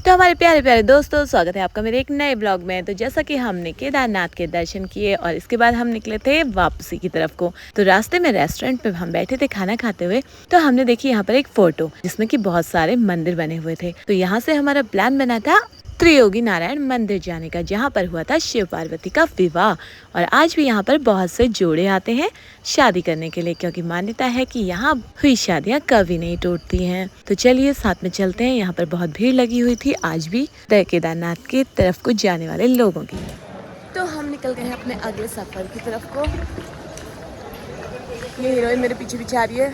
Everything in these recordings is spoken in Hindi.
तो हमारे प्यारे प्यारे दोस्तों, स्वागत है आपका मेरे एक नए ब्लॉग में। तो जैसा कि हमने केदारनाथ के दर्शन किए और इसके बाद हम निकले थे वापसी की तरफ को। तो रास्ते में रेस्टोरेंट पे हम बैठे थे खाना खाते हुए, तो हमने देखी यहाँ पर एक फोटो जिसमें कि बहुत सारे मंदिर बने हुए थे। तो यहाँ से हमारा प्लान बना था त्रियोगी नारायण मंदिर जाने का, जहाँ पर हुआ था शिव पार्वती का विवाह। और आज भी यहाँ पर बहुत से जोड़े आते हैं शादी करने के लिए, क्योंकि मान्यता है कि यहाँ हुई शादियाँ कभी नहीं टूटती हैं। तो चलिए साथ में चलते हैं। यहाँ पर बहुत भीड़ लगी हुई थी आज भी केदारनाथ की तरफ को जाने वाले लोगों की। तो हम निकल गए हैं अपने अगले सफर की तरफ को। ये हीरोइन मेरे पीछे पीछे आ रही है।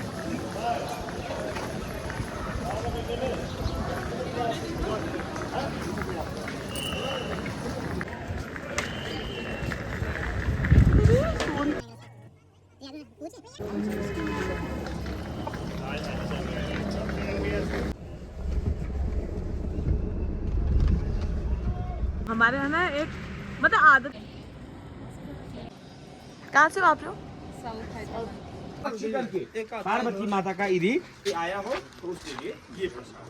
हमारे है ना एक मतलब आदत। कहाँ से हो आप लोग? पार्वती माता का यदि आया हो तो उसके लिए ये प्रसाद।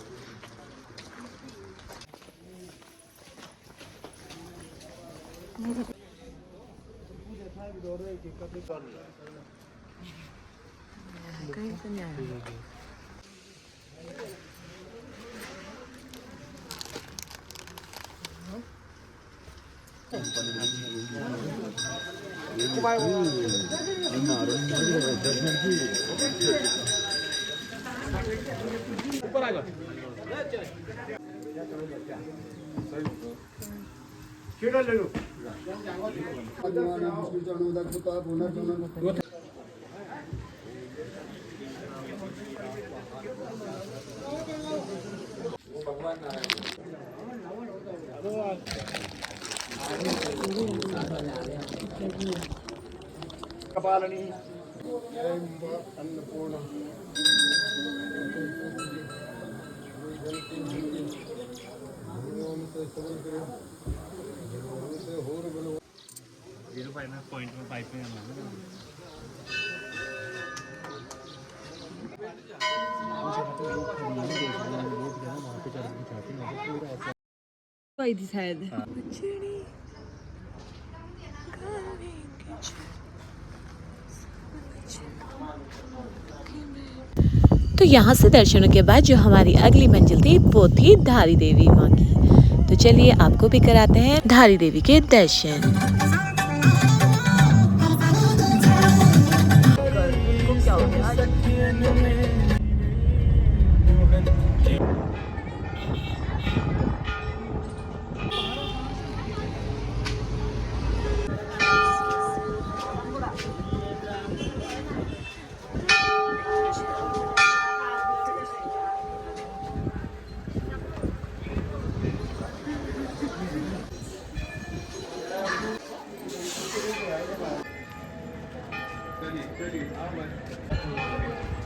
कहीं से नहीं आया। ऊपर आएगा ले लो। कपालनी अन्नपूर्णा पॉइंट में पाइप में तो यहाँ से दर्शनों के बाद जो हमारी अगली मंजिल थी वो थी धारी देवी माँ की। तो चलिए आपको भी कराते हैं धारी देवी के दर्शन।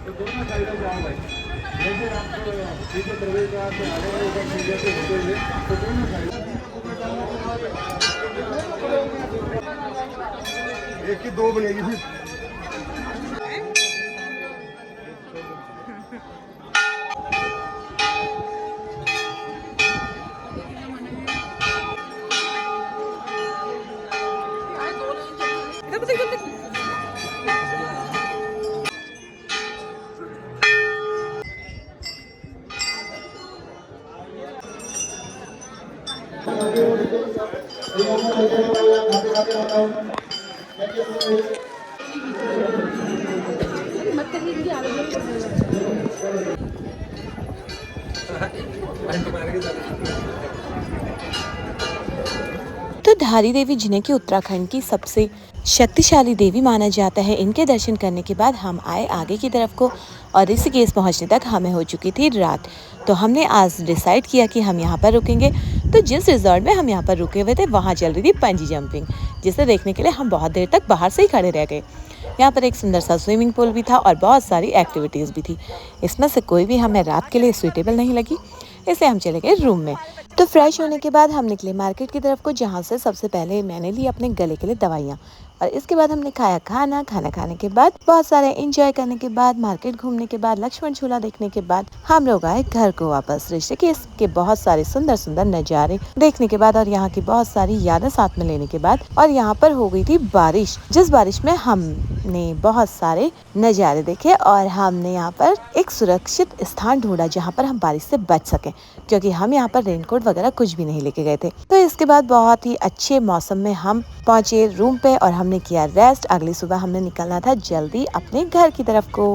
तो दोनों साइड से जाओ भाई। जैसे आपको ठीक है प्रवेश द्वार से आगे वाले उधर सीधे से होते हुए तो दोनों साइड एक की दो बनेगी फिर। तो धारी देवी जिन्हें कि उत्तराखंड की सबसे शक्तिशाली देवी माना जाता है, इनके दर्शन करने के बाद हम आए आगे की तरफ को और ऋषिकेश पहुंचने तक हमें हो चुकी थी रात। तो हमने आज डिसाइड किया कि हम यहां पर रुकेंगे। तो जिस रिजॉर्ट में हम यहां पर रुके हुए थे वहां चल रही थी पंजी जंपिंग, जिसे देखने के लिए हम बहुत देर तक बाहर से ही खड़े रह गए। यहाँ पर एक सुंदर सा स्विमिंग पूल भी था और बहुत सारी एक्टिविटीज़ भी थी। इसमें से कोई भी हमें रात के लिए सूटेबल नहीं लगी, इसलिए हम चले गए रूम में। तो फ्रेश होने के बाद हम निकले मार्केट की तरफ को, जहाँ से सबसे पहले मैंने ली अपने गले के लिए दवाइयाँ और इसके बाद हमने खाया खाना। खाना खाने के बाद बहुत सारे एंजॉय करने के बाद, मार्केट घूमने के बाद, लक्ष्मण झूला देखने के बाद हम लोग आए घर को वापस। ऋषिकेश के बहुत सारे सुंदर सुंदर नज़ारे देखने के बाद और यहाँ की बहुत सारी यादें साथ में लेने के बाद, और यहाँ पर हो गई थी बारिश, जिस बारिश में हमने बहुत सारे नज़ारे देखे और हमने यहाँ पर एक सुरक्षित स्थान ढूंढा जहाँ पर हम बारिश से बच सके, क्योंकि हम यहाँ पर रेनकोट वगैरह कुछ भी नहीं लेके गए थे। तो इसके बाद बहुत ही अच्छे मौसम में हम पहुंचे रूम पे और हमने किया रेस्ट। अगली सुबह हमने निकलना था जल्दी अपने घर की तरफ को।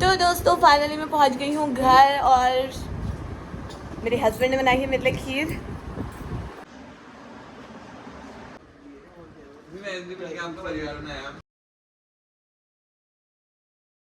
तो दोस्तों फाइनली मैं पहुंच गई हूँ घर और मेरे हस्बैंड ने बनाई है मेरे लिए खीर। परिवार में आया